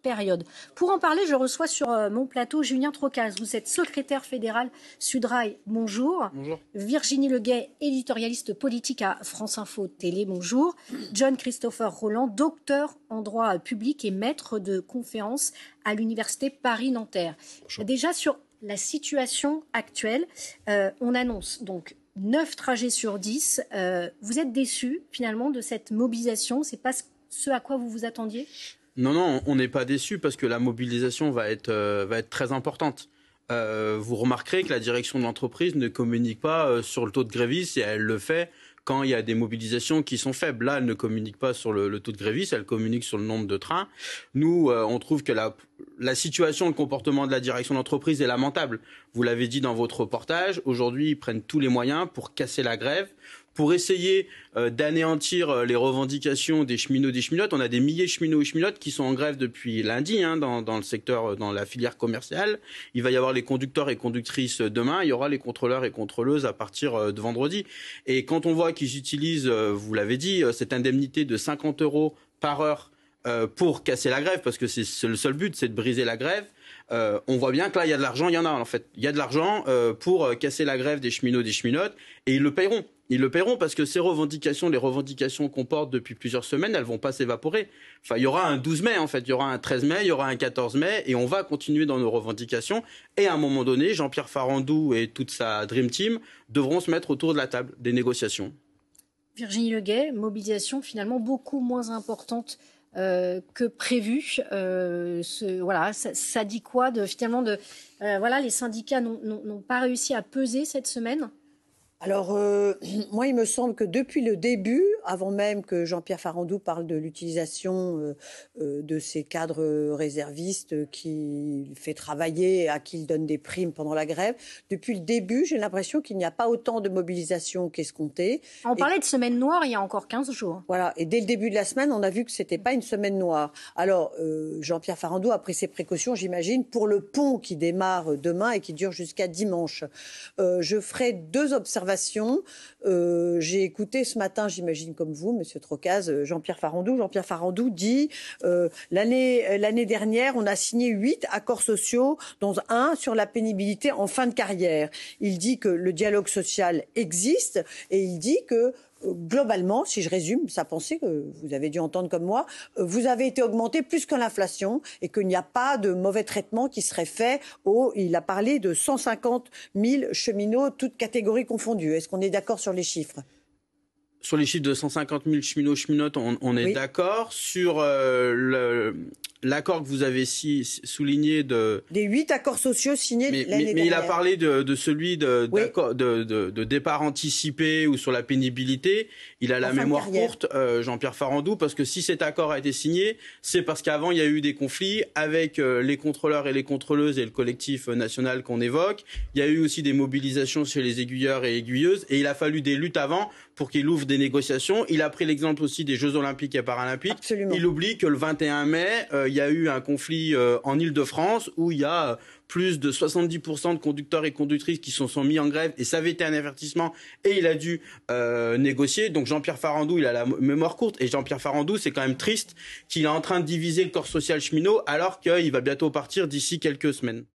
période. Pour en parler, je reçois sur mon plateau Julien Trocaz. Vous êtes secrétaire fédéral Sudrail, bonjour. Bonjour. Virginie Leguet, éditorialiste politique à France Info Télé, bonjour. John Christopher Roland, docteur en droit public et maître de conférences à l'université Paris-Nanterre. Déjà sur la situation actuelle, on annonce donc 9 trajets sur 10. Vous êtes déçu finalement de cette mobilisation? C'est pas ce à quoi vous vous attendiez? Non, on n'est pas déçu parce que la mobilisation va être très importante. Vous remarquerez que la direction de l'entreprise ne communique pas sur le taux de grévistes et elle le fait quand il y a des mobilisations qui sont faibles. Là, elle ne communique pas sur le taux de grévistes, elle communique sur le nombre de trains. Nous, on trouve que la situation, le comportement de la direction d'entreprise est lamentable. Vous l'avez dit dans votre reportage, aujourd'hui, ils prennent tous les moyens pour casser la grève, pour essayer d'anéantir les revendications des cheminots, des cheminotes. On a des milliers de cheminots et cheminotes qui sont en grève depuis lundi dans le secteur, dans la filière commerciale. Il va y avoir les conducteurs et conductrices demain. Il y aura les contrôleurs et contrôleuses à partir de vendredi. Et quand on voit qu'ils utilisent, vous l'avez dit, cette indemnité de 50 € par heure pour casser la grève, parce que c'est le seul but, c'est de briser la grève. On voit bien que là, il y a de l'argent, il y en a en fait. Il y a de l'argent pour casser la grève des cheminots, des cheminotes, et ils le paieront. Ils le paieront parce que ces revendications, les revendications qu'on porte depuis plusieurs semaines, elles vont pas s'évaporer. Enfin, il y aura un 12 mai en fait, il y aura un 13 mai, il y aura un 14 mai, et on va continuer dans nos revendications. Et à un moment donné, Jean-Pierre Farandou et toute sa Dream Team devront se mettre autour de la table des négociations. Virginie Leguet, mobilisation finalement beaucoup moins importante que prévu. Voilà, ça dit quoi voilà, les syndicats n'ont pas réussi à peser cette semaine? Alors, moi, il me semble que depuis le début, avant même que Jean-Pierre Farandou parle de l'utilisation de ces cadres réservistes qu'il fait travailler, à qui il donne des primes pendant la grève, depuis le début, j'ai l'impression qu'il n'y a pas autant de mobilisation qu'escompté. On parlait de semaine noire il y a encore 15 jours. Voilà, et dès le début de la semaine, on a vu que ce n'était pas une semaine noire. Alors, Jean-Pierre Farandou a pris ses précautions, j'imagine, pour le pont qui démarre demain et qui dure jusqu'à dimanche. Je ferai 2 observations. J'ai écouté ce matin, j'imagine comme vous, Monsieur Trocaz, Jean-Pierre Farandou. Jean-Pierre Farandou dit l'année dernière, on a signé 8 accords sociaux, dont un sur la pénibilité en fin de carrière. Il dit que le dialogue social existe et il dit que globalement, si je résume sa pensée, que vous avez dû entendre comme moi, vous avez été augmenté plus que l'inflation et qu'il n'y a pas de mauvais traitement qui serait fait il a parlé de 150 000 cheminots, toutes catégories confondues. Est-ce qu'on est d'accord sur les chiffres ? Sur les chiffres de 150 000 cheminots, cheminotes, on est d'accord. Sur l'accord que vous avez souligné des 8 accords sociaux signés l'année dernière. Mais il a parlé de celui de départ anticipé ou sur la pénibilité. Il a la mémoire courte, Jean-Pierre Farandou, parce que si cet accord a été signé, c'est parce qu'avant il y a eu des conflits avec les contrôleurs et les contrôleuses et le collectif national qu'on évoque. Il y a eu aussi des mobilisations chez les aiguilleurs et aiguilleuses, et il a fallu des luttes avant pour qu'il ouvre des négociations. Il a pris l'exemple aussi des Jeux Olympiques et Paralympiques. Absolument. Il oublie que le 21 mai, il y a eu un conflit en Île-de-France où il y a plus de 70% de conducteurs et conductrices qui sont mis en grève, et ça avait été un avertissement et il a dû négocier. Donc Jean-Pierre Farandou, il a la mémoire courte, et Jean-Pierre Farandou, c'est quand même triste qu'il est en train de diviser le corps social cheminot alors qu'il va bientôt partir d'ici quelques semaines.